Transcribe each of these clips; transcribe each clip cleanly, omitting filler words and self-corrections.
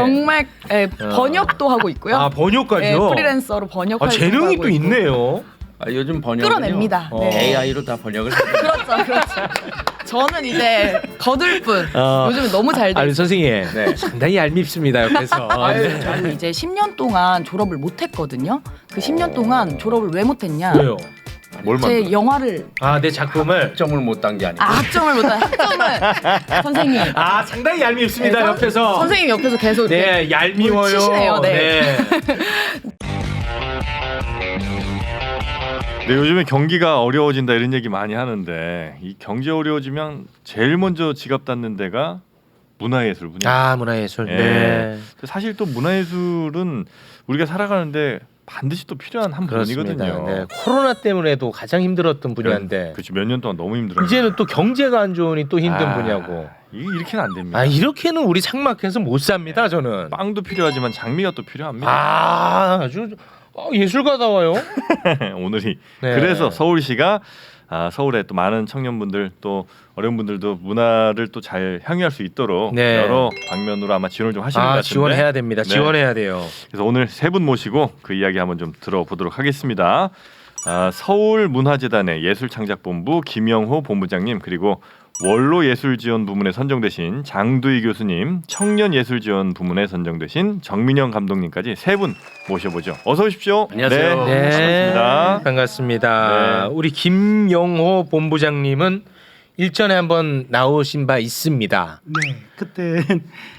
정말 번역도 하고 있고요. 아 번역까지요? 프리랜서로 번역 활동도 재능이 하고 또 있고. 있네요. 요즘 번역은요. 끌어냅니다. 네. AI로 다 번역을 그렇죠. 저는 이제 거들뿐. 요즘은 너무 잘 돼. 아니 선생님 네. 상당히 얄밉습니다 옆에서. 네. 저는 이제 10년 동안 졸업을 못했거든요. 그 10년 동안 졸업을 왜 못했냐? 왜요? 뭘 제 영화를 내 작품을 점을 못 딴 게 아니고. 학점을 못한 학점을 선생님. 상당히 얄밉습니다 네, 옆에서. 선생님 옆에서 계속 네 얄미워요. 치시네요. 네. 네, 요즘에 경기가 어려워진다 이런 얘기 많이 하는데 이 경제 어려워지면 제일 먼저 지갑 닫는 데가 문화예술 분야. 문화예술. 예. 네. 사실 또 문화예술은 우리가 살아가는데 반드시 또 필요한 한 그렇습니다. 부분이거든요. 네. 코로나 때문에도 가장 힘들었던 분야인데 그렇죠. 몇 년 동안 너무 힘들었어요. 이제는 또 경제가 안 좋으니 또 힘든 분야고. 이게 이렇게는 안 됩니다. 이렇게는 우리 삭막해서 못 삽니다 저는. 빵도 필요하지만 장미가 또 필요합니다. 아주 예술가다워요. 오늘이 네. 그래서 서울시가 서울에 또 많은 청년분들 또 어려운 분들도 문화를 또 잘 향유할 수 있도록 네. 여러 방면으로 아마 지원을 좀 하시는 것 같은데 지원해야 됩니다. 네. 지원해야 돼요. 그래서 오늘 세 분 모시고 그 이야기 한번 좀 들어보도록 하겠습니다. 서울문화재단의 예술창작본부 김영호 본부장님 그리고 원로예술지원 부문에 선정되신 장두희 교수님, 청년예술지원 부문에 선정되신 정민영 감독님까지 세 분 모셔보죠. 어서 오십시오. 안녕하세요. 네, 반갑습니다. 반갑습니다. 네. 우리 김영호 본부장님은 일전에 한번 나오신 바 있습니다. 네, 그때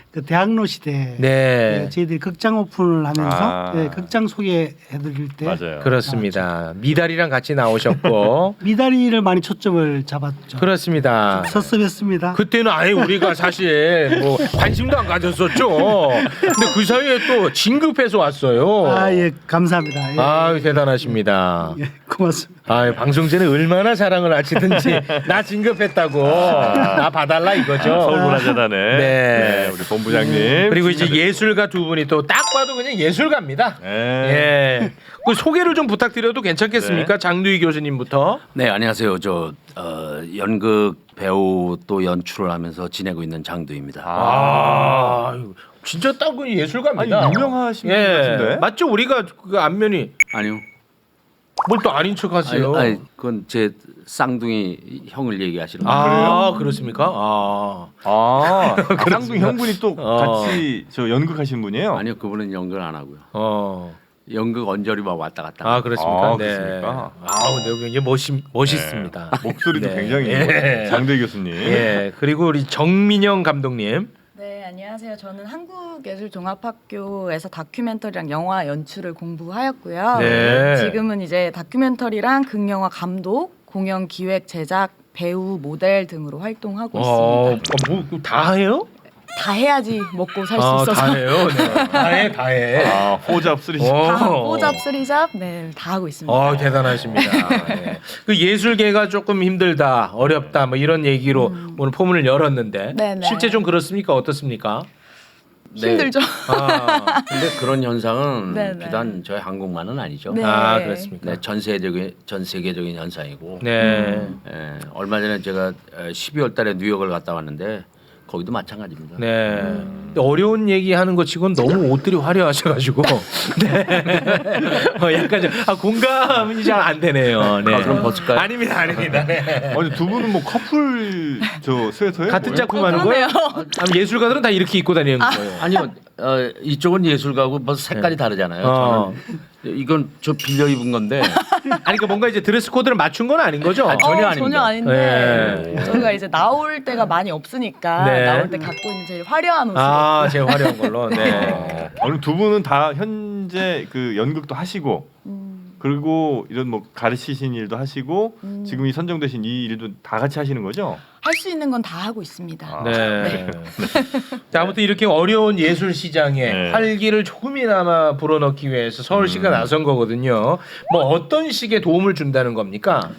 그 대학로 시대 네. 저희들이 극장 오픈을 하면서 아. 극장 소개해드릴 때 맞아요. 그렇습니다. 미달이랑 같이 나오셨고 미다리를 많이 초점을 잡았죠. 그렇습니다. 섭섭했습니다. 그때는 아예 우리가 사실 뭐 관심도 안 가졌었죠. 근데 그 사이에 또 진급해서 왔어요. 예, 감사합니다. 예. 대단하십니다. 예, 고맙습니다. 방송제는 얼마나 자랑을 하시든지 나 진급했다고 나 봐달라 이거죠. 서울문화재단의 네. 우리 본부장님 그리고 이제 예술가 두 분이 또 딱 봐도 그냥 예술가입니다. 네. 예. 그 소개를 좀 부탁드려도 괜찮겠습니까? 네. 장두희 교수님부터. 네, 안녕하세요. 저 연극 배우 또 연출을 하면서 지내고 있는 장두입니다. 진짜 딱 그 예술가입니다. 아니, 유명하신 분 같은데? 맞죠? 우리가 그 안면이 아니요. 뭘 또 아닌 척하세요? 아니, 그건 제 쌍둥이 형을 얘기하시는 거예요. 아, 그렇습니까? 쌍둥이 형분이 또 같이 저 연극하신 분이에요? 아니요, 그분은 연극을 안 하고요. 연극 언저리만 왔다 갔다. 아, 그렇습니까? 네. 그렇습니까? 근데 여기 멋있습니다. 목소리도 네. 굉장히 예. 장두희 교수님. 예. 그리고 우리 정민영 감독님. 네, 안녕하세요. 저는 한국예술종합학교에서 다큐멘터리랑 영화 연출을 공부하였고요. 네. 지금은 이제 다큐멘터리랑 극영화 감독, 공연 기획, 제작, 배우, 모델 등으로 활동하고 있습니다. 뭐 다 해요? 다 해야지 먹고 살 수 있어서. 다 해요. 네. 다 해. 호잡 쓰리잡. 다 뽀잡, 쓰리잡, 네, 다 하고 있습니다. 대단하십니다. 예. 그 예술계가 조금 힘들다, 어렵다, 뭐 이런 얘기로 오늘 포문을 열었는데 네네. 실제 좀 그렇습니까? 어떻습니까? 힘들죠. 근데 그런 현상은 네네. 비단 저희 한국만은 아니죠. 네. 그렇습니까? 네, 전 세계적인 현상이고. 네. 얼마 전에 제가 12월 달에 뉴욕을 갔다 왔는데 거기도 마찬가지입니다. 네. 근데 어려운 얘기하는 것 치고는 너무 옷들이 화려하셔가지고 네. 약간 좀 공감이 잘 안 되네요. 네. 그럼 벗을까요? 아닙니다. 네. 아니 두 분은 뭐 커플 저 스웨터예요? 같은 뭐예요? 작품 하는 거예요? 그러네요. 예술가들은 다 이렇게 입고 다니는 거예요. 아니요, 이쪽은 예술가고 벌써 색깔이 다르잖아요. 저는 이건 저 빌려 입은 건데. 아니 그 뭔가 이제 드레스 코드를 맞춘 건 아닌 거죠? 전혀 아닙니다. 전혀 아닌데 네. 저희가 이제 나올 때가 많이 없으니까 네. 나올 때 갖고 있는 제일 화려한 옷을 제일 화려한 걸로. 네. 아니 두 분은 다 현재 그 연극도 하시고 그리고 이런 뭐 가르치신 일도 하시고 지금 이 선정되신 이 일도 다 같이 하시는 거죠? 할 수 있는 건 다 하고 있습니다. 네. 자, 아무튼 이렇게 어려운 예술 시장에 네. 활기를 조금이나마 불어넣기 위해서 서울시가 나선 거거든요. 뭐 어떤 식의 도움을 준다는 겁니까?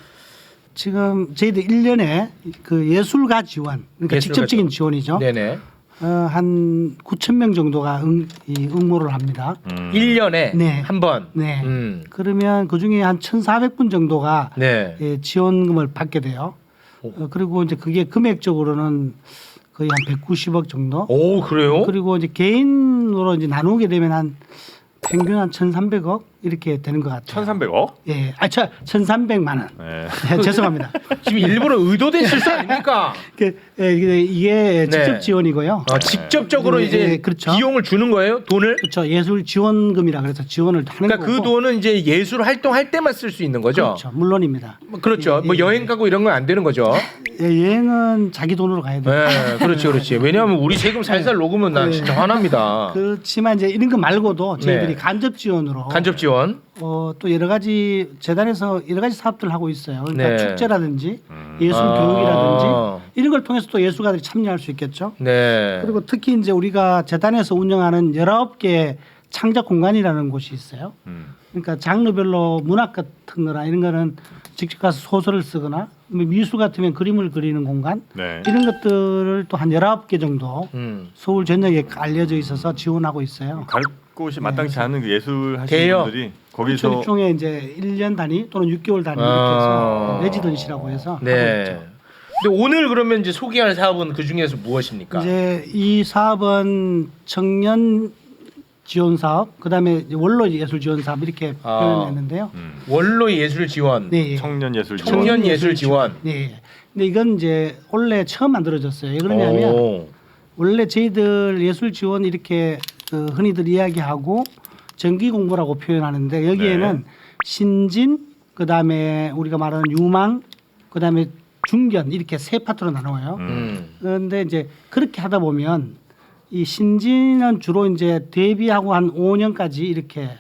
지금 저희들 1년에 그 예술가 지원, 그러니까 예술가 직접적인 지원이죠. 네네. 한 9,000명 정도가 응모를 합니다. 1년에 네. 한 번. 네. 그러면 그 중에 한 1,400분 정도가 네. 지원금을 받게 돼요. 그리고 이제 그게 금액적으로는 거의 한 190억 정도. 오 그래요? 그리고 이제 개인으로 이제 나누게 되면 한 평균 한 1,300억 이렇게 되는 것 같아요. 1,300억? 예, 1,300만 원. 네. 네, 죄송합니다. 지금 일부러 의도된 실수 아닙니까? 이게 직접 네. 지원이고요. 직접적으로 네, 이제 네, 그렇죠. 비용을 주는 거예요? 돈을? 그렇죠. 예술 지원금이라 그래서 지원을 하는 그러니까 그 거고. 돈은 이제 예술 활동할 때만 쓸 수 있는 거죠. 그렇죠. 물론입니다. 그렇죠. 예, 뭐 예, 여행 가고 이런 건 안 되는 거죠. 예, 여행은 자기 돈으로 가야 돼요. 네, 그렇죠, 그렇지. 왜냐하면 우리 세금 살살 녹으면 난 진짜 화납니다. 그렇지만 이제 이런 거 말고도 저희들이 네. 간접 지원으로 간접 지원. 또 여러 가지 재단에서 여러 가지 사업들을 하고 있어요. 그러니까 네. 축제라든지 예술 아. 교육이라든지 이런 걸 통해서 또 예술가들이 참여할 수 있겠죠. 네. 그리고 특히 이제 우리가 재단에서 운영하는 19개 창작 공간이라는 곳이 있어요. 그러니까 장르별로 문학 같은 거나 이런 거는 직접 가서 소설을 쓰거나 미술 같으면 그림을 그리는 공간 네. 이런 것들을 또 한 19개 정도 서울 전역에 알려져 있어서 지원하고 있어요. 갈 곳이 마땅치 않은 그 예술 하시는 돼요. 분들이 거기서 일종의 이제 1년 단위 또는 6개월 단위 이렇게 해서 레지던시라고 해서 하고 네. 있죠. 근데 오늘 그러면 이제 소개할 사업은 그 중에서 무엇입니까? 이제 이 사업은 청년 지원 사업, 그다음에 이제 원로 예술 지원 사업 이렇게 표현했는데요. 원로 예술 지원, 네, 예. 청년 예술 지원. 청년 예술 지원. 네. 근데 이건 이제 원래 처음 만들어졌어요. 왜 그러냐면 오. 원래 저희들 예술 지원 이렇게 흔히들 이야기하고 정기 공고라고 표현하는데 여기에는 네. 신진, 그다음에 우리가 말하는 유망, 그다음에 중견 이렇게 세 파트로 나눠요. 그런데 이제 그렇게 하다 보면 이 신진은 주로 이제 데뷔하고 한 5년까지 이렇게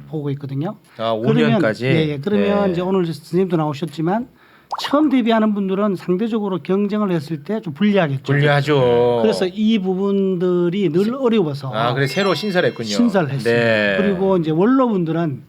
보고 있거든요. 아, 그러면, 5년까지. 예. 그러면 네. 이제 오늘 선생님도 나오셨지만 처음 데뷔하는 분들은 상대적으로 경쟁을 했을 때 좀 불리하겠죠. 불리하죠. 그래서 이 부분들이 늘 어려워서 아, 그래 새로 신설했군요. 신설했습니다. 네. 그리고 이제 원로분들은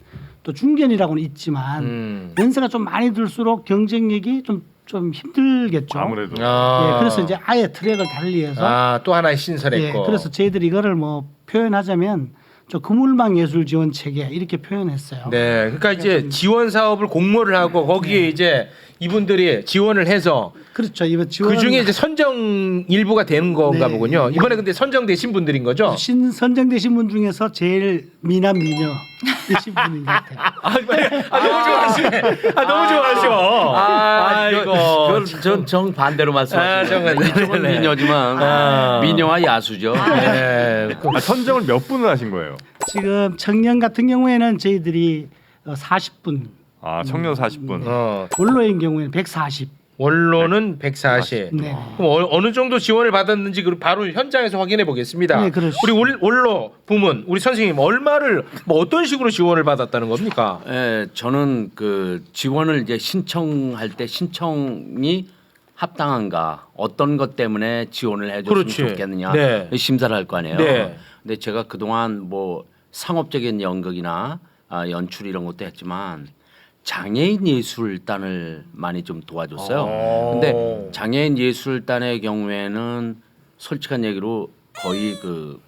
또 중견이라고는 있지만 연세가 좀 많이 들수록 경쟁력이 좀 힘들겠죠. 아무래도 아. 예, 그래서 이제 아예 트랙을 달리해서 아, 또 하나 신설했고. 예, 그래서 저희들이 이거를 뭐 표현하자면 저 그물망 예술 지원 체계 이렇게 표현했어요. 네, 그러니까 이제 지원 사업을 공모를 하고 거기에 이제 이분들이 지원을 해서 그렇죠. 이번 지원 그 중에 이제 선정 일부가 되는 건가 네. 보군요. 이번에 근데 선정되신 분들인 거죠? 선정되신 분 중에서 제일 미남 미녀이신 분인 것 같아요. 너무 좋아하시네. 너무 좋아하셔. 아이고. 그건 정 반대로 말씀하시네요. 정말. 이쪽은 네. 미녀지만 미녀와 야수죠. 네. 선정을 몇 분을 하신 거예요? 지금 청년 같은 경우에는 저희들이 40분, 아 청년 40분. 원로인 경우에는 140. 원로는 140. 네. 그럼 어느 정도 지원을 받았는지 바로 현장에서 확인해 보겠습니다. 네, 그렇죠. 우리 원로 부문 우리 선생님 얼마를 뭐 어떤 식으로 지원을 받았다는 겁니까? 예, 저는 그 지원을 이제 신청할 때 신청이 합당한가 어떤 것 때문에 지원을 해줬으면 그렇지. 좋겠느냐 네. 심사를 할 거 아니에요. 네. 근데 제가 그동안 뭐 상업적인 연극이나 연출 이런 것도 했지만 장애인 예술단을 많이 좀 도와줬어요. 근데 장애인 예술단의 경우에는 솔직한 얘기로 거의 그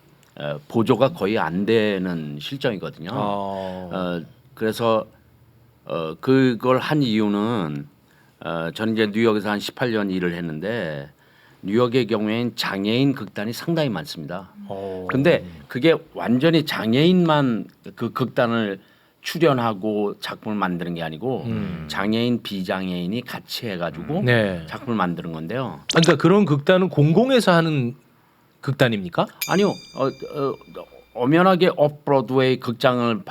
보조가 거의 안 되는 실정이거든요. 그래서 그걸 한 이유는 저는 이제 뉴욕에서 한 18년 일을 했는데 뉴욕의 경우에는 장애인 극단이 상당히 많습니다. 근데 그게 완전히 장애인만 그 극단을 출연하고 작품을 만드는 게 아니고 장애인 비장애인이 같이 해가지고 네. 작품을 만드는 건데요. 그러니까 그런 극단은 공공에서 하는 극단입니까? 아니요. 엄연하게 오프브로드웨이 극장을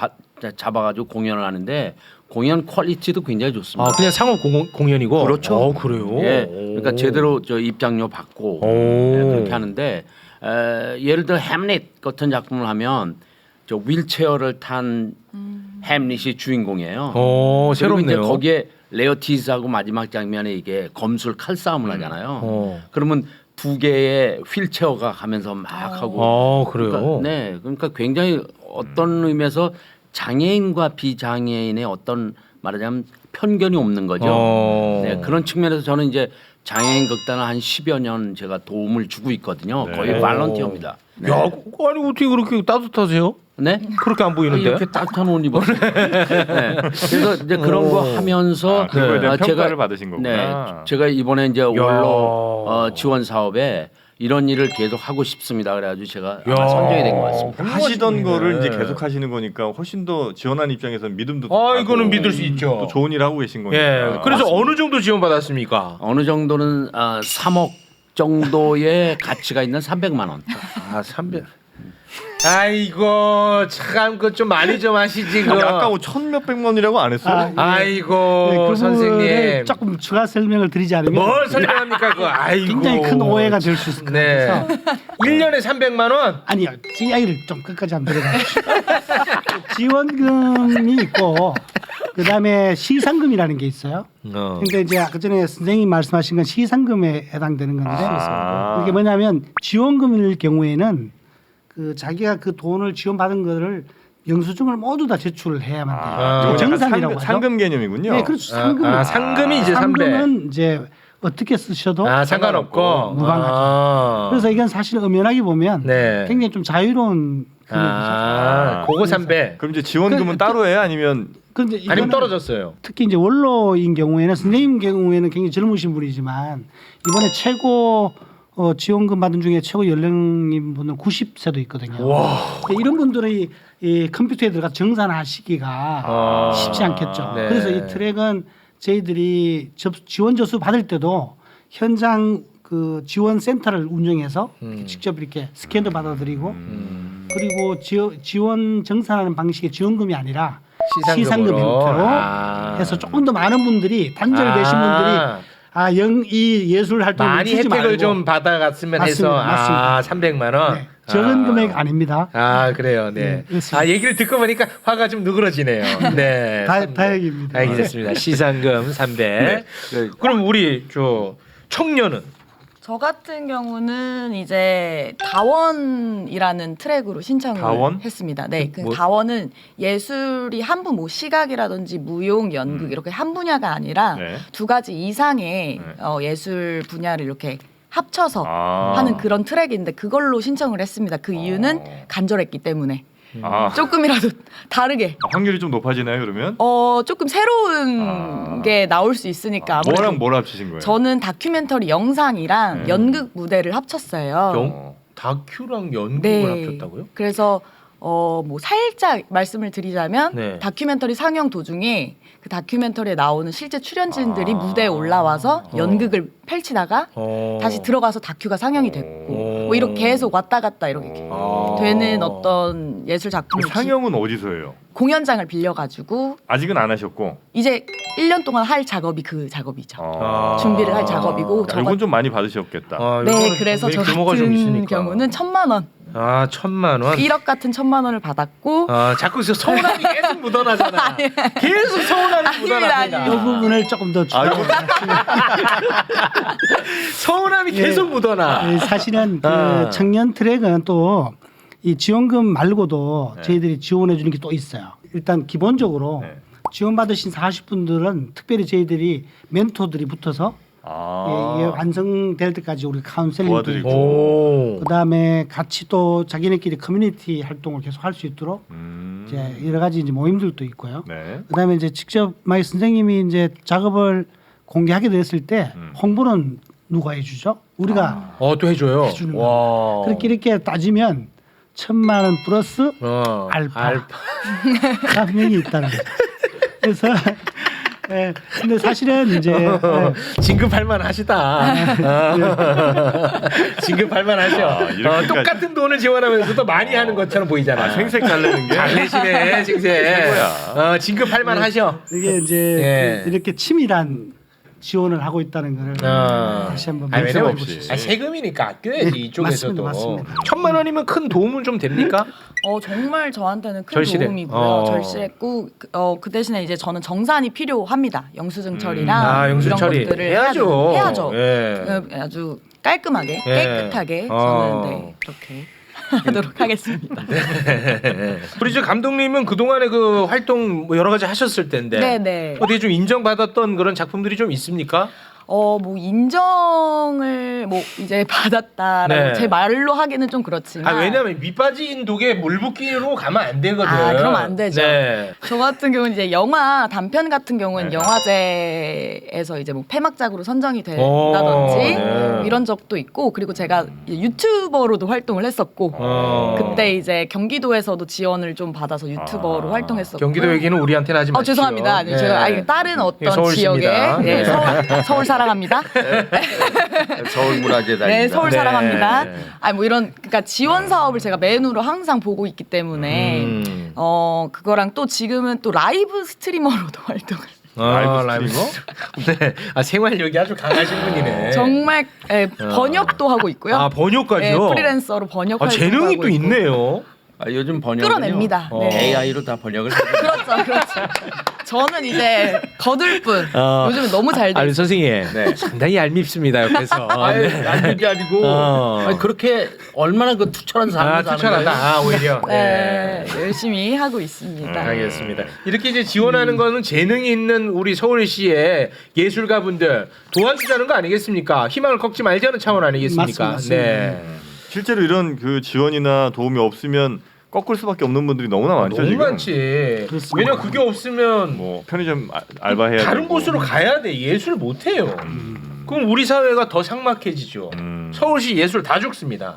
잡아가지고 공연을 하는데 공연 퀄리티도 굉장히 좋습니다. 아, 그냥 상업 공연이고. 그렇죠. 그래요. 예, 그러니까 제대로 저 입장료 받고 그렇게 하는데 예를 들어 햄릿 같은 작품을 하면 저 휠체어를 탄 햄릿이 주인공이에요. 그리고 새롭네요. 이제 거기에 레어티즈하고 마지막 장면에 이게 검술 칼싸움을 하잖아요. 그러면 두 개의 휠체어가 가면서 막 하고. 그래요. 그러니까, 네, 그러니까 굉장히 어떤 의미에서 장애인과 비장애인의 어떤 말하자면 편견이 없는 거죠. 네, 그런 측면에서 저는 이제 장애인 극단을 한 10여 년 제가 도움을 주고 있거든요. 거의 발런티어입니다. 네. 야, 아니 어떻게 그렇게 따뜻하세요? 네? 그렇게 안 보이는데. 이렇게 따뜻한 옷 입었어요. 네. 그래서 이제 그런 거 하면서 그거에 대한 제가 평가를 받으신 거구나. 네, 제가 이번에 이제 원로 지원 사업에 이런 일을 계속 하고 싶습니다. 그래가지고 제가 야. 아마 선정이 된 것 같습니다. 하시던 거를 이제 네. 계속 하시는 거니까 훨씬 더 지원한 입장에서는 믿음도 이거는 믿을 수 있죠. 또 좋은 일 하고 계신 거니까. 예. 그래서 어느 정도 지원 받았습니까? 어느 정도는 3억 정도의 가치가 있는 300만 원. 300. 아이고 참 그 좀 많이 좀 하시지 그. 아니, 아까 뭐 천몇백만 원이라고 안 했어요? 아이고 네, 그 부분을 선생님. 조금 추가 설명을 드리지 않으면 뭘 설명합니까 그. 아이고. 굉장히 큰 오해가 될 수 있을 것 네. 같아서 1년에 300만 원. 아니요, 제 이야기를 좀 끝까지 한번 들어가십시오. 지원금이 있고 그다음에 시상금이라는 게 있어요. 그러니까 이제 아까 전에 선생님 말씀하신 건 시상금에 해당되는 건데 이게 뭐냐면 지원금일 경우에는 그 자기가 그 돈을 지원받은 거를 영수증을 모두 다 제출을 해야만 돼요. 아, 정산이라고 하죠. 상금 개념이군요. 네, 그렇죠. 상금. 상금이 이제 300. 상금은 이제 어떻게 쓰셔도 상관없고 무방하죠. 그래서 이건 사실 엄연하게 보면 네. 굉장히 좀 자유로운 금액이죠. 그거 300. 그럼 이제 지원금은 따로 해요? 아니면 그런데 아니면 이거는 떨어졌어요. 특히 이제 원로인 경우에는 선생님 경우에는 굉장히 젊으신 분이지만 이번에 최고 지원금 받은 중에 최고 연령인 분은 90세도 있거든요. 와. 이런 분들이 이 컴퓨터에 들어가 정산하시기가 쉽지 않겠죠. 네. 그래서 이 트랙은 저희들이 지원 접수 받을 때도 현장 그 지원 센터를 운영해서 직접 이렇게 스캔도 받아들이고 그리고 지원 정산하는 방식의 지원금이 아니라 시상금 형태로 해서 조금 더 많은 분들이 단절되신 분들이 이 예술 활동을 많이 주지 혜택을 말고. 좀 받아갔으면 맞습니다. 해서 맞습니다. 300만 원. 네. 적은 금액 아닙니다. 그래요. 네. 네, 그렇습니다. 얘기를 듣고 보니까 화가 좀 누그러지네요. 네. 다행입니다. 알겠습니다. 시상금 300. 그럼 우리 청년은 저 같은 경우는 이제 다원이라는 트랙으로 신청을 다원? 했습니다. 네, 그 뭐? 다원은 예술이 한 분, 뭐 시각이라든지 무용, 연극 이렇게 한 분야가 아니라 네. 두 가지 이상의 예술 분야를 이렇게 합쳐서 아. 하는 그런 트랙인데 그걸로 신청을 했습니다. 그 이유는 간절했기 때문에 조금이라도 다르게 확률이 좀 높아지나요 그러면? 조금 새로운 게 나올 수 있으니까 아무래도 뭐랑 뭘 합치신 거예요? 저는 다큐멘터리 영상이랑 연극 무대를 합쳤어요. 다큐랑 연극을 네. 합쳤다고요? 그래서 뭐 살짝 말씀을 드리자면 네. 다큐멘터리 상영 도중에 그 다큐멘터리에 나오는 실제 출연진들이 무대에 올라와서 연극을 펼치다가 다시 들어가서 다큐가 상영이 됐고 뭐 이렇게 계속 왔다 갔다 이렇게 되는 어떤 예술 작품을 상영은 어디서 해요? 공연장을 빌려가지고 아직은 안 하셨고. 이제 1년 동안 할 작업이 그 작업이죠. 아. 준비를 할 작업이고 이건 좀 많이 받으셨겠다. 네, 그래서 저 같은 경우는 1,000만 원, 1,000만 원. 1억 같은 1,000만 원을 받았고 자꾸 서운함이 계속 묻어나잖아. 계속 서운함이 묻어납니다. 아닙니다. 이 부분을 조금 더 추가. 서운함이 계속 묻어나. 사실은 그 청년 트랙은 또 이 지원금 말고도 저희들이 지원해 주는 게 또 있어요. 일단 기본적으로 지원 받으신 40분들은 특별히 저희들이 멘토들이 붙어서 이게 완성될 때까지 우리 카운셀링도 도와드리고. 있고 그다음에 같이 또 자기네끼리 커뮤니티 활동을 계속 할 수 있도록 이제 여러 가지 이제 모임들도 있고요. 네. 그다음에 이제 직접 만약 선생님이 이제 작업을 공개하게 됐을 때 홍보는 누가 해주죠? 우리가 또 해줘요. 해주는 와. 그렇게 이렇게 따지면 1,000만 원 플러스 알파가 분명히 있다는 거죠. 그래서 근데 사실은 이제 진급할 만하시다. 진급할 만하셔. 이렇게까지. 똑같은 돈을 지원하면서도 많이 하는 것처럼 보이잖아. 생색 잘 내는 게. 잘 내시네, 생색. 최고야. 진급할 만하셔. 이게 이제 이렇게 치밀한 지원을 하고 있다는 것을 다시 한번 왜냐면 말씀해 보시죠. 세금이니까 아껴야지 네, 이쪽에서도. 맞습니다. 1,000만 원이면 큰 도움은 좀 됩니까? 정말 저한테는 큰 절실해. 도움이고요. 절실했고 그 대신에 이제 저는 정산이 필요합니다. 영수증 처리랑 영수증 이런 처리 것들을 해야죠. 해야죠. 예. 아주 깔끔하게 예. 깨끗하게 저는 그렇게 하도록 하겠습니다. 우리 저 감독님은 그 동안에 그 활동 뭐 여러 가지 하셨을 텐데 네네. 어떻게 좀 인정받았던 그런 작품들이 좀 있습니까? 뭐 인정을 뭐 이제 받았다라고 네. 제 말로 하기는 좀 그렇지만 왜냐면 밑빠진 독에 물 붓기로 가면 안 되거든. 그러면 안 되죠. 네. 저 같은 경우는 이제 영화 단편 같은 경우는 네. 영화제에서 이제 뭐 폐막작으로 선정이 오, 된다든지 네. 뭐 이런 적도 있고 그리고 제가 유튜버로도 활동을 했었고 그때 이제 경기도에서도 지원을 좀 받아서 유튜버로 활동했었고 경기도 얘기는 우리한테는 하지 마시죠. 죄송합니다. 아니, 네. 제가 다른 어떤 서울시입니다. 지역에 네. 서울 사랑합니다. 서울문화재단입니다. 네, 서울 네. 사랑합니다. 네. 아니 뭐 이런 그러니까 지원 사업을 제가 맨으로 항상 보고 있기 때문에 그거랑 또 지금은 또 라이브 스트리머로도 활동을 라이브 스트리머? 네. 생활력이 아주 강하신 분이네. 정말 번역도 하고 있고요. 번역까지요? 프리랜서로 번역 활동도 재능이 하고 또 있고. 있네요. 요즘 번역은 끌어냅니다. 네. AI로 다 번역을 해요. 그렇죠. 저는 이제 거들 뿐. 요즘은 너무 잘 돼. 아니 선생님, 네. 상당히 얄밉습니다 옆에서. 아는 게 아니고 아니, 그렇게 얼마나 그 투철한 삶을 사는 투철하다. 거예요. 오히려. 네, 열심히 하고 있습니다. 알겠습니다. 이렇게 이제 지원하는 거는 재능이 있는 우리 서울시의 예술가분들 도와주자는 거 아니겠습니까? 희망을 꺾지 말자는 차원 아니겠습니까? 맞습니다. 네. 실제로 이런 그 지원이나 도움이 없으면 꺾을 수밖에 없는 분들이 너무나 많죠. 너무 지금. 많지. 그렇습니다. 왜냐 그게 없으면 뭐 편의점 알바해야 다른 되고. 곳으로 가야 돼. 예술 못 해요. 그럼 우리 사회가 더 삭막해지죠. 서울시 예술 다 죽습니다.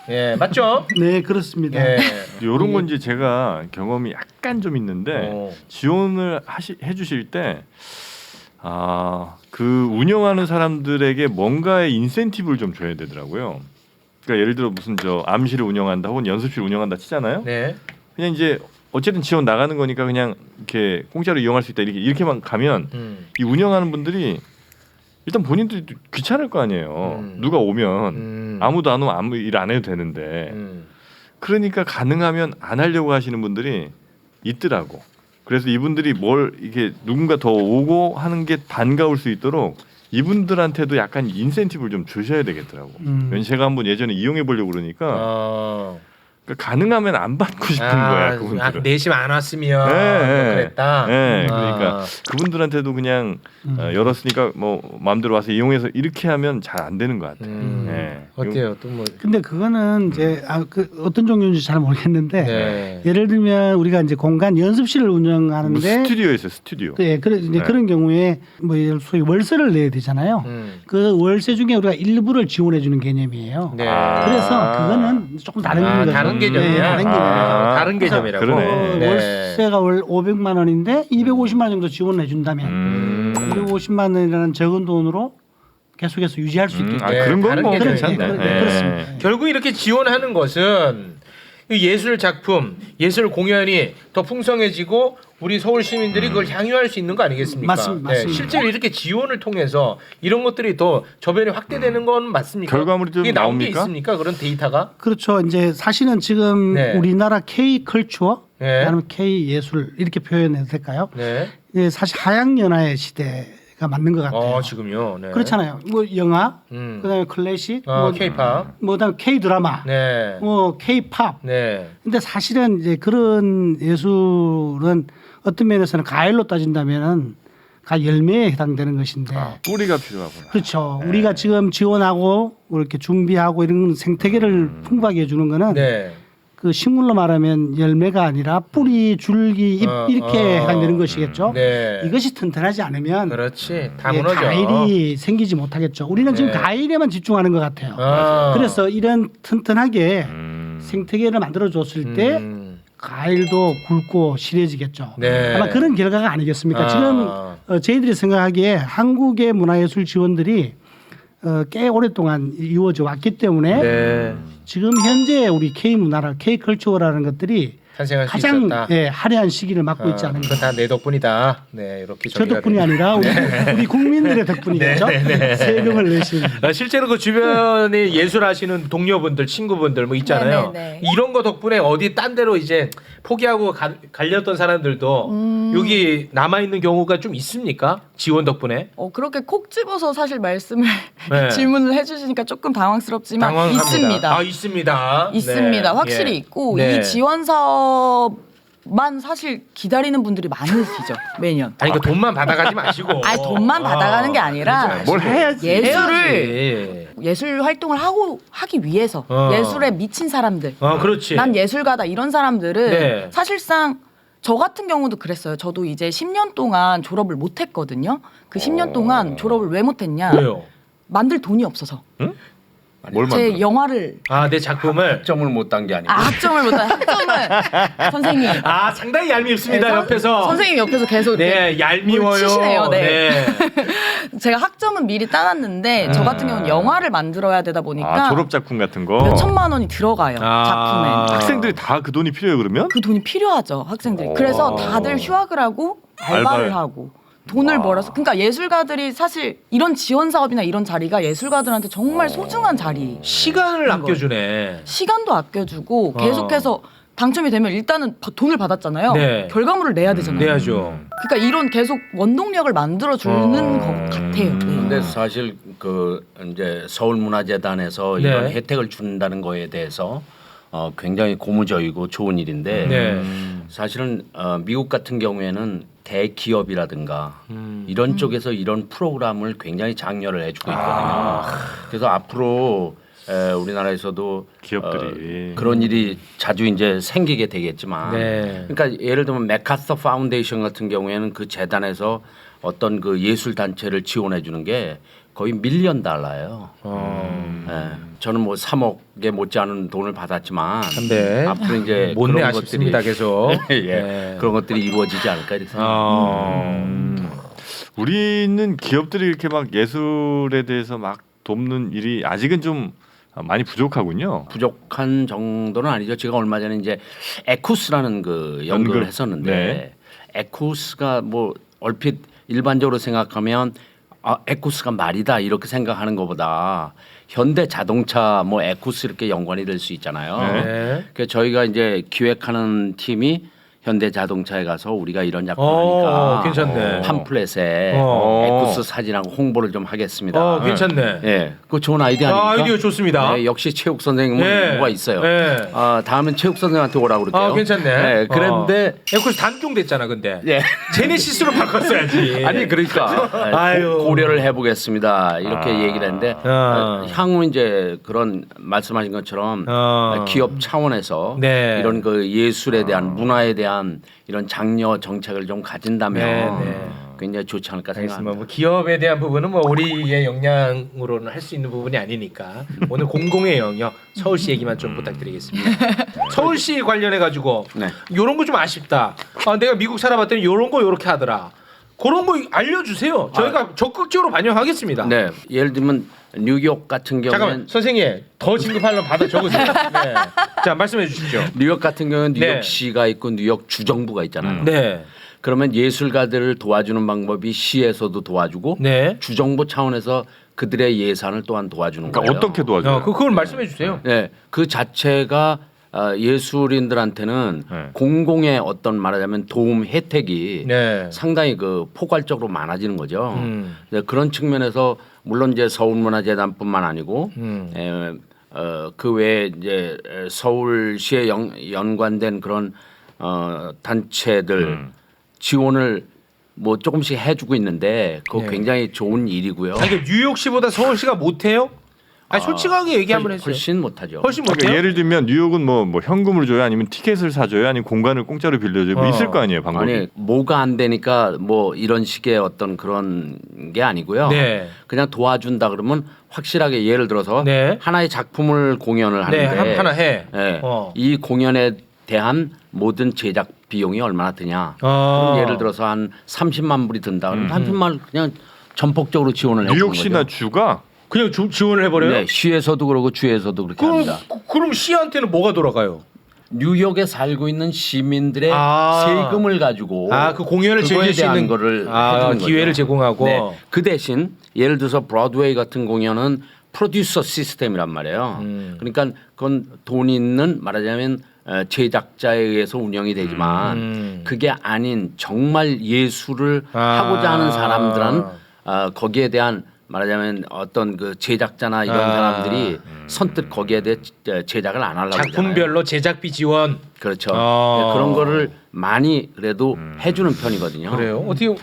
예, 맞죠? 네, 그렇습니다. 예. 이런 건 이제 제가 경험이 약간 좀 있는데 지원을 해주실 때 그 운영하는 사람들에게 뭔가의 인센티브를 좀 줘야 되더라고요. 그러니까 예를 들어 무슨 암실을 운영한다 혹은 연습실 운영한다 치잖아요. 네. 그냥 이제 어쨌든 지원 나가는 거니까 그냥 이렇게 공짜로 이용할 수 있다 이렇게만 가면 이 운영하는 분들이 일단 본인들이 귀찮을 거 아니에요. 누가 오면 아무도 안 오면 아무 일 안 해도 되는데 그러니까 가능하면 안 하려고 하시는 분들이 있더라고. 그래서 이분들이 이게 누군가 더 오고 하는 게 반가울 수 있도록 이분들한테도 약간 인센티브를 좀 주셔야 되겠더라고. 왜냐면 제가 한번 예전에 이용해 보려고 그러니까 그러니까 가능하면 안 받고 싶은 거야 그분들은. 내심 안 왔으면 네, 그랬다. 네, 그러니까 그분들한테도 그냥 열었으니까 뭐 마음대로 와서 이용해서 이렇게 하면 잘 안 되는 것 같아요. 네. 어때요? 또 뭐? 근데 그거는 이제 어떤 종류인지 잘 모르겠는데 네. 예를 들면 우리가 이제 공간 연습실을 뭐 운영하는데 스튜디오에 있어요, 스튜디오. 네, 이제 그런 경우에 뭐 소위 월세를 내야 되잖아요. 그 월세 중에 우리가 일부를 지원해 주는 개념이에요. 네. 그래서 그거는 조금 다른 거죠. 다른 개념이야. 네, 다른 개념이에요. 다른 개념이라고. 그러네. 네. 월세가 월 500만 원인데 250만 원 정도 지원을 해준다면 250만 원이라는 적은 돈으로 계속해서 유지할 수 있겠죠. 다른 그런 건 뭐 개념이네. 괜찮네. 네, 그렇습니다. 결국 이렇게 지원하는 것은 이 예술 작품, 예술 공연이 더 풍성해지고 우리 서울 시민들이 그걸 향유할 수 있는 거 아니겠습니까? 맞습니다. 맞습니다. 실제로 이렇게 지원을 통해서 이런 것들이 더 저변이 확대되는 건 맞습니까? 결과물이 좀 이게 나온 게 나옵니까? 있습니까? 그런 데이터가? 그렇죠. 이제 사실은 지금 네. 우리나라 K 컬처, 네. 아니면 K 예술 이렇게 표현해도 될까요? 네. 예, 사실 하양 연화의 시대가 맞는 것 같아요. 지금요. 네. 그렇잖아요. 뭐 영화, 음. 그다음에 클래식, K-팝. 뭐 그다음에 K 드라마, 네. 뭐 K 팝. 네. 근데 사실은 이제 그런 예술은 어떤 면에서는 과일로 따진다면은 가 열매에 해당되는 것인데. 뿌리가 필요하구나. 그렇죠. 우리가 지금 지원하고 이렇게 준비하고 이런 생태계를 풍부하게 해주는 거는 네. 그 식물로 말하면 열매가 아니라 뿌리, 줄기, 잎 이렇게 해당되는 것이겠죠. 네. 이것이 튼튼하지 않으면 그렇지. 다 예, 무너져. 과일이 생기지 못하겠죠. 우리는 지금 네. 과일에만 집중하는 것 같아요. 그래서 이런 튼튼하게 생태계를 만들어 줬을 때 과일도 굵고 실해지겠죠. 네. 아마 그런 결과가 아니겠습니까? 지금 저희들이 생각하기에 한국의 문화예술 지원들이 꽤 오랫동안 이루어져 왔기 때문에 네. 지금 현재 우리 K 문화라 K 컬처라는 것들이 탄생할 수 가장 있었다. 화려한 시기를 맞고 있지 않은가. 그건 다 내 덕분이다. 네, 이렇게 저 덕분이 아니라 우리 국민들의 덕분이겠죠. 세금을 내신. 실제로 그 주변에 예술하시는 동료분들, 친구분들 뭐 있잖아요. 네네네. 이런 거 덕분에 어디 딴 데로 이제 포기하고 갈렸던 사람들도 여기 남아 있는 경우가 좀 있습니까? 지원 덕분에? 그렇게 콕 집어서 사실 말씀을 네. 질문을 해주시니까 조금 당황스럽지만 당황합니다. 있습니다. 있습니다. 있습니다. 네. 확실히 예. 있고 네. 이 지원 사업을 만 사실 기다리는 분들이 많으시죠 매년. 아니 그 돈만 받아가지 마시고. 아니 돈만 받아가는 게 아니라 뭘 해야지. 예술을 예술 활동을 하기 위해서 예술에 미친 사람들. 그렇지. 난 예술가다 이런 사람들은 네. 사실상 저 같은 경우도 그랬어요. 저도 이제 10년 동안 졸업을 못 했거든요. 그 10년 동안 졸업을 왜 못 했냐? 왜요? 만들 돈이 없어서. 뭘 제 만들어? 영화를 내 작품을. 점을 못 딴 게 아니고. 학점을 못한 학점을 선생님. 상당히 얄밉습니다. 네, 옆에서. 선생님 옆에서 계속 네, 얄미워요. 치시네요. 네. 네. 제가 학점은 미리 따놨는데 저 같은 경우는 영화를 만들어야 되다 보니까 졸업 작품 같은 거. 몇 천만 원이 들어가요 작품에. 학생들이 다 그 돈이 필요해요 그러면? 그 돈이 필요하죠 학생들이. 그래서 다들 휴학을 하고 알바를 하고 돈을 벌어서. 그러니까 예술가들이 사실 이런 지원 사업이나 이런 자리가 예술가들한테 정말 소중한 자리. 시간을 아껴주네. 시간도 아껴주고 계속해서 당첨이 되면 일단은 돈을 받았잖아요. 네. 결과물을 내야 되잖아요. 내야죠. 그러니까 이런 계속 원동력을 만들어 주는 것 같아요. 네. 근데 사실 그 이제 서울문화재단에서 네. 이런 혜택을 준다는 거에 대해서 굉장히 고무적이고 좋은 일인데 네. 사실은 미국 같은 경우에는 대기업이라든가 이런 쪽에서 이런 프로그램을 굉장히 장려를 해주고 있거든요. 그래서 앞으로 우리나라에서도 기업들이. 그런 일이 자주 이제 생기게 되겠지만, 네. 그러니까 예를 들면 맥카서 파운데이션 같은 경우에는 그 재단에서 어떤 그 예술 단체를 지원해 주는 게 거의 $1 밀리언예요. 저는 뭐 3억에 못지않은 돈을 받았지만 네. 앞으로 이제 못내 그런 아쉽습니다. 계속. 예, 네. 그런 것들이 이루어지지 않을까 이렇게 생각합니다. 우리는 기업들이 이렇게 막 예술에 대해서 막 돕는 일이 아직은 좀 많이 부족하군요. 부족한 정도는 아니죠. 제가 얼마 전에 이제 에쿠스라는 그 연극을 연극. 했었는데 네. 에쿠스가 뭐 얼핏 일반적으로 생각하면 에쿠스가 말이다 이렇게 생각하는 것보다 현대 자동차 뭐 에쿠스 이렇게 연관이 될 수 있잖아요. 네. 그래서 저희가 이제 기획하는 팀이 현대 자동차에 가서 우리가 이런 작품을 하니까 괜찮네. 팜플렛에 에쿠스 사진하고 홍보를 좀 하겠습니다. 괜찮네. 예, 그 좋은 아이디어 아닙니까? 아이디어 좋습니다. 네, 역시 최욱 선생님은 네. 뭐가 있어요. 네. 다음엔 최욱 선생님한테 오라고 그럴게요. 괜찮네. 네, 그런데 에쿠스 단종됐잖아, 근데. 예. 제네시스로 바꿨어야지. 아니 그러니까 아유. 고려를 해보겠습니다. 이렇게 얘기를 했는데 향후 이제 그런 말씀하신 것처럼 기업 차원에서 네. 이런 그 예술에 대한 문화에 대한 이런 장려 정책을 좀 가진다면 네. 굉장히 좋지 않을까 생각합니다. 뭐 기업에 대한 부분은 뭐 우리의 역량으로는 할 수 있는 부분이 아니니까 오늘 공공의 영역 서울시 얘기만 좀 부탁드리겠습니다. 서울시 관련해 가지고 네. 이런 거 좀 아쉽다. 내가 미국 살아봤더니 이런 거 이렇게 하더라. 그런 거 알려주세요. 저희가 적극적으로 반영하겠습니다. 네, 예를 들면 뉴욕 같은 경우는 잠깐만 선생님 더 진급하려면 받아 적으세요. 네. 자 말씀해 주십시오. 뉴욕 같은 경우는 네. 뉴욕시가 있고 뉴욕 주정부가 있잖아요. 네. 그러면 예술가들을 도와주는 방법이 시에서도 도와주고 네. 주정부 차원에서 그들의 예산을 또한 도와주는 그러니까 거예요. 어떻게 도와줘요? 그걸 말씀해 주세요. 네, 그 자체가 예술인들한테는 네. 공공의 어떤 말하자면 도움 혜택이 네. 상당히 그 포괄적으로 많아지는 거죠. 음. 네, 그런 측면에서 물론 이제 서울문화재단뿐만 아니고 그 외에 이제 서울시에 연관된 그런 단체들 지원을 뭐 조금씩 해주고 있는데 그거 네. 굉장히 좋은 일이고요. 아니, 그러니까 뉴욕시보다 서울시가 못해요? 아니, 솔직하게 얘기 한번 해주세요. 훨씬 못하죠. 훨씬 그러니까 못해요? 예를 들면 뉴욕은 뭐 현금을 줘요, 아니면 티켓을 사줘요, 아니면 공간을 공짜로 빌려줘요, 뭐 있을 거 아니에요 방법이. 아니 뭐가 안 되니까 뭐 이런 식의 어떤 그런 게 아니고요. 네. 그냥 도와준다 그러면 확실하게 예를 들어서 네. 하나의 작품을 공연을 네, 하는데 하나 해. 네, 이 공연에 대한 모든 제작 비용이 얼마나 드냐. 그럼 예를 들어서 한 30만 불이 든다. 그러면 30만 그냥 전폭적으로 지원을 해주는 뉴욕시나 거죠. 주가 그냥 지원을 해버려요? 네, 시에서도 그러고 주에서도 그렇게 합니다. 그럼 시한테는 뭐가 돌아가요? 뉴욕에 살고 있는 시민들의 세금을 가지고 그 공연을 그거에 즐길 수 대한 있는 거를 해주는 기회를 거죠. 제공하고. 네. 그 대신 예를 들어서 브로드웨이 같은 공연은 프로듀서 시스템이란 말이에요. 그러니까 그건 돈 있는 말하자면 제작자에 의해서 운영이 되지만 그게 아닌 정말 예술을 하고자 하는 사람들은 거기에 대한 말하자면 어떤 그 제작자나 이런 아. 사람들이 선뜻 거기에 대해 제작을 안 하려고 작품별로 제작비 지원. 그렇죠. 아. 그런 거를 많이 그래도 해주는 편이거든요. 그래요. 어떻게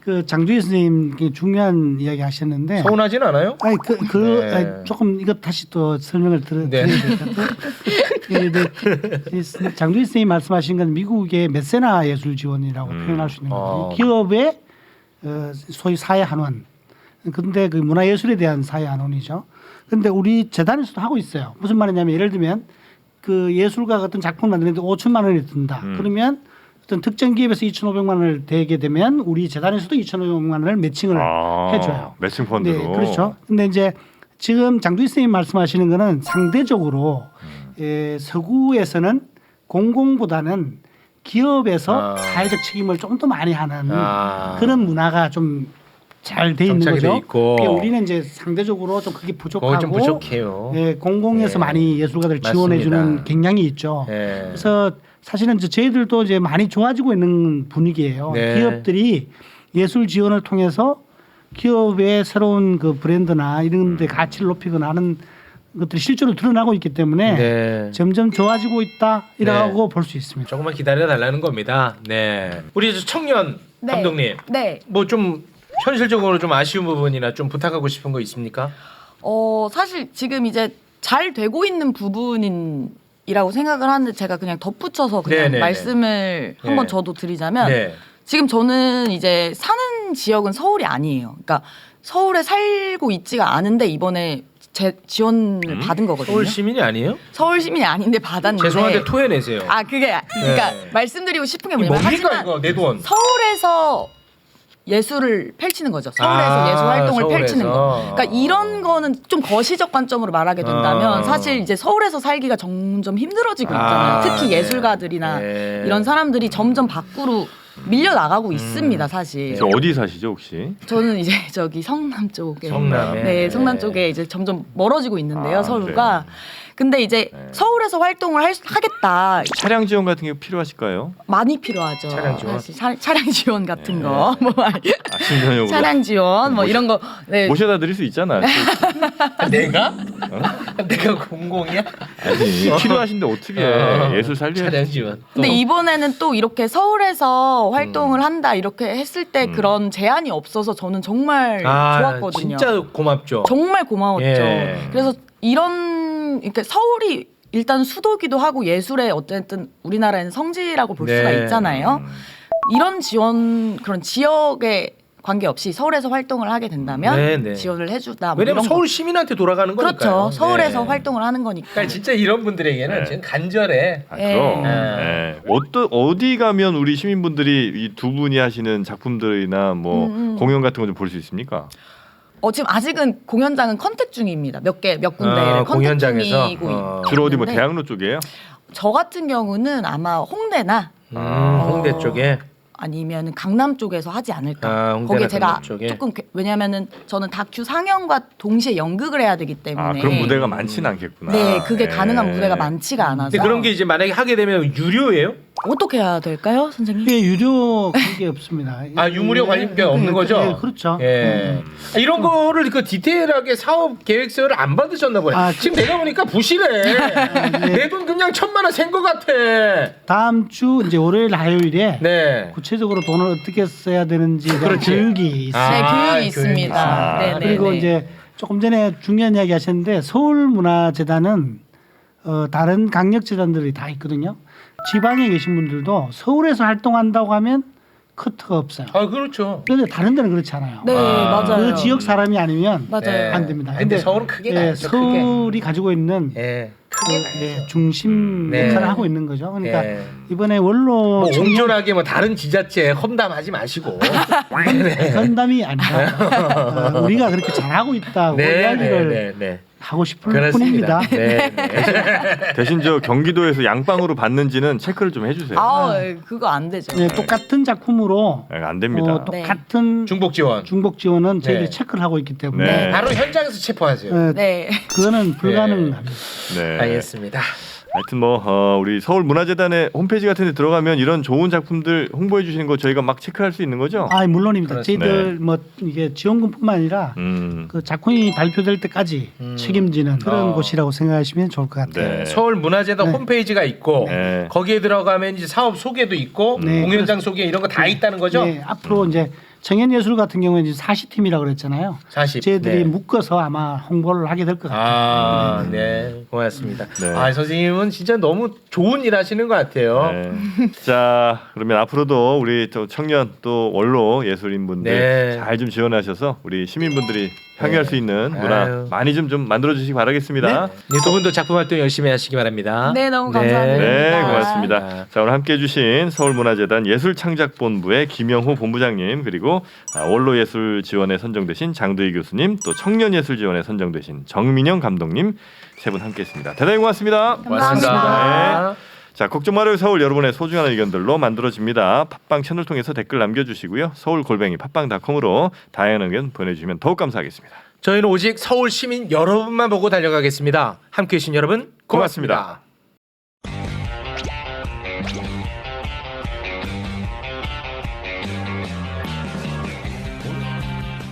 그 장주희 선생님 중요한 이야기 하셨는데 서운하진 않아요? 아니 네. 아니, 조금 이거 다시 또 설명을 네. 드려야 될 것 같아요. 장주희 선생님 말씀하신 건 미국의 메세나 예술 지원이라고 표현할 수 있는 거예요. 기업의 소위 사회 한원. 근데 그 문화예술에 대한 사회 한원이죠. 근데 우리 재단에서도 하고 있어요. 무슨 말이냐면 예를 들면 그 예술가 같은 작품 만드는데 5천만 원이 든다. 그러면 어떤 특정 기업에서 2,500만 원을 대게 되면 우리 재단에서도 2,500만 원을 매칭을 해줘요. 매칭 펀드로. 네, 그렇죠. 근데 이제 지금 장두희 선생님 말씀하시는 거는 상대적으로 서구에서는 공공보다는 기업에서 사회적 책임을 좀 더 많이 하는 그런 문화가 좀 잘 돼 있는 정착이 거죠. 돼 있고. 그러니까 우리는 이제 상대적으로 좀 그게 부족하고 좀 부족해요. 예, 공공에서 네. 많이 예술가들 지원해주는 맞습니다. 경향이 있죠. 네. 그래서 사실은 이제 저희들도 이제 많이 좋아지고 있는 분위기예요. 네. 기업들이 예술 지원을 통해서 기업의 새로운 그 브랜드나 이런 데 가치를 높이거나 하는 것들이 실제로 드러나고 있기 때문에 네. 점점 좋아지고 있다라고 볼 수 있습니다. 조금만 기다려 달라는 겁니다. 네. 우리 이제 청년 네. 감독님. 네. 뭐 좀 현실적으로 좀 아쉬운 부분이나 좀 부탁하고 싶은 거 있습니까? 사실 지금 이제 잘 되고 있는 부분이라고 생각을 하는데 제가 그냥 덧붙여서 그냥 네네네. 말씀을 한번 네. 저도 드리자면 네. 지금 저는 이제 사는 지역은 서울이 아니에요. 그러니까 서울에 살고 있지가 않은데 이번에 지원을 받은 거거든요. 서울 시민이 아니에요? 서울 시민이 아닌데 받았는데. 죄송한데 토해내세요. 아 그게 그러니까 네. 말씀드리고 싶은 게 이게 뭐냐면 뭡니까 하지만 이거 내 돈. 서울에서 예술을 펼치는 거죠. 서울에서 예술 활동을 서울에서. 펼치는 거. 그러니까 이런 거는 좀 거시적 관점으로 말하게 된다면 아. 사실 이제 서울에서 살기가 점점 힘들어지고 있잖아요. 특히 네. 예술가들이나 네. 이런 사람들이 점점 밖으로 밀려 나가고 있습니다, 사실. 저 어디 사시죠 혹시? 저는 이제 저기 성남 쪽에 성남에. 네, 성남 쪽에 이제 점점 멀어지고 있는데요, 아, 서울과. 근데 이제 서울에서 활동을 하겠다. 차량 지원 같은 게 필요하실까요? 많이 필요하죠. 차량 지원? 사실 차량 지원 같은 거, 뭐 아침 저녁으로 차량 지원, 뭐 이런 거. 네. 모셔다 드릴 수 있잖아. 내가? 내가 공공이야? 아니 필요하신데 어떻게 예술 살려야 차량 지원. 근데 이번에는 또 이렇게 서울에서 활동을 한다 이렇게 했을 때 그런 제한이 없어서 저는 정말 좋았거든요. 진짜 고맙죠. 정말 고마웠죠. 예. 그래서 이런 그러니까 서울이 일단 수도기도 하고 예술의 어쨌든 우리나라에는 성지라고 볼 수가 네. 있잖아요. 이런 지원 그런 지역에 관계없이 서울에서 활동을 하게 된다면 네, 네. 지원을 해주다. 뭐 왜냐면 이런 서울 거. 시민한테 돌아가는 거니까요. 그렇죠. 서울에서 네. 활동을 하는 거니까. 그러니까 진짜 이런 분들에게는 네. 지금 간절해. 아, 예. 그럼. 네. 어디 가면 우리 시민분들이 이 두 분이 하시는 작품들이나 뭐 공연 같은 거 좀 볼 수 있습니까? 지금 아직은 공연장은 컨택 중입니다. 몇 군데를 컨택 공연장에서? 중이고 주로 어디 뭐 있는데 대학로 쪽이에요? 저 같은 경우는 아마 홍대나 홍대 쪽에. 아니면 강남 쪽에서 하지 않을까. 홍대나 거기에 제가 강남 쪽에. 조금 왜냐면은 저는 다큐 상영과 동시에 연극을 해야 되기 때문에. 아 그런 무대가 많지는 않겠구나. 네, 그게 네. 가능한 무대가 많지가 않아서. 근데 그런 게 이제 만약에 하게 되면 유료예요? 어떻게 해야 될까요, 선생님? 이게 유료 관계 없습니다. 아 유무료 관리비 없는 거죠? 네, 그렇죠. 예. 이런 거를 그 디테일하게 사업 계획서를 안 받으셨나 보네. 아, 지금 내가 보니까 부실해. 내 돈 그냥 1,000만 원 센 거 같아. 다음 주 이제 월요일 화요일에 네. 구체적으로 돈을 어떻게 써야 되는지에 대한 그렇지. 교육이 있어요. 네, 교육이 교육이 있습니다. 네, 네, 그리고 네. 이제 조금 전에 중요한 이야기 하셨는데 서울문화재단은 다른 강력재단들이 다 있거든요. 지방에 계신 분들도 서울에서 활동한다고 하면 커트가 없어요. 아 그렇죠. 그런데 다른 데는 그렇지 않아요. 네, 맞아요. 그 지역 사람이 아니면 맞아요. 예. 안 됩니다. 근데 서울은 크게 가야죠. 크게. 서울이 가지고 있는 예. 중심 네. 역할을 하고 있는 거죠. 그러니까 예. 이번에 원로 뭐 온전하게 뭐 다른 지자체 험담하지 마시고. 현담이 아니라 우리가 그렇게 잘하고 있다고 이야기를 네. 하고 싶을 그렇습니다. 뿐입니다. 네. 네. 대신 저 경기도에서 양방으로 받는지는 체크를 좀 해주세요. 그거 안 되죠. 네, 똑같은 작품으로 네, 안 됩니다. 똑같은 중복 지원. 중복 지원은 저희들이 네. 체크를 하고 있기 때문에 네. 바로 현장에서 체포하세요. 네. 그거는 불가능합니다. 네. 알겠습니다. 하여튼 뭐 우리 서울문화재단의 홈페이지 같은 데 들어가면 이런 좋은 작품들 홍보해 주시는 거 저희가 막 체크할 수 있는 거죠? 아, 물론입니다. 그렇습니다. 저희들 뭐 이게 지원금뿐만 아니라 그 작품이 발표될 때까지 책임지는 그런 곳이라고 생각하시면 좋을 것 같아요. 네. 서울문화재단 네. 홈페이지가 있고 네. 거기에 들어가면 이제 사업 소개도 있고 네. 공연장 소개 이런 거 다 있다는 거죠? 네, 앞으로 이제 청년예술 같은 경우에는 이제 40팀이라고 그랬잖아요. 40. 저희들이 네. 묶어서 아마 홍보를 하게 될 것 같아요. 아, 네. 고맙습니다. 네. 아, 선생님은 진짜 너무 좋은 일 하시는 것 같아요. 네. 자, 그러면 앞으로도 우리 또 청년 또 원로 예술인분들 네. 잘 좀 지원하셔서 우리 시민분들이 향유할 수 있는 문화 아유. 많이 좀 만들어 주시기 바라겠습니다. 네, 두 분도 작품 활동 열심히 하시기 바랍니다. 네, 너무 감사합니다. 네, 고맙습니다. 자, 오늘 함께해 주신 서울문화재단 예술창작본부의 김영호 본부장님 그리고 원로예술지원에 선정되신 장두희 교수님 또 청년예술지원에 선정되신 정민영 감독님 세 분 함께했습니다. 대단히 고맙습니다. 고맙습니다. 네. 자, 걱정 말아요 서울 여러분의 소중한 의견들로 만들어집니다. 팟빵 채널 통해서 댓글 남겨주시고요. 서울@팟빵.com으로 다양한 의견 보내주시면 더욱 감사하겠습니다. 저희는 오직 서울 시민 여러분만 보고 달려가겠습니다. 함께해 주신 여러분 고맙습니다.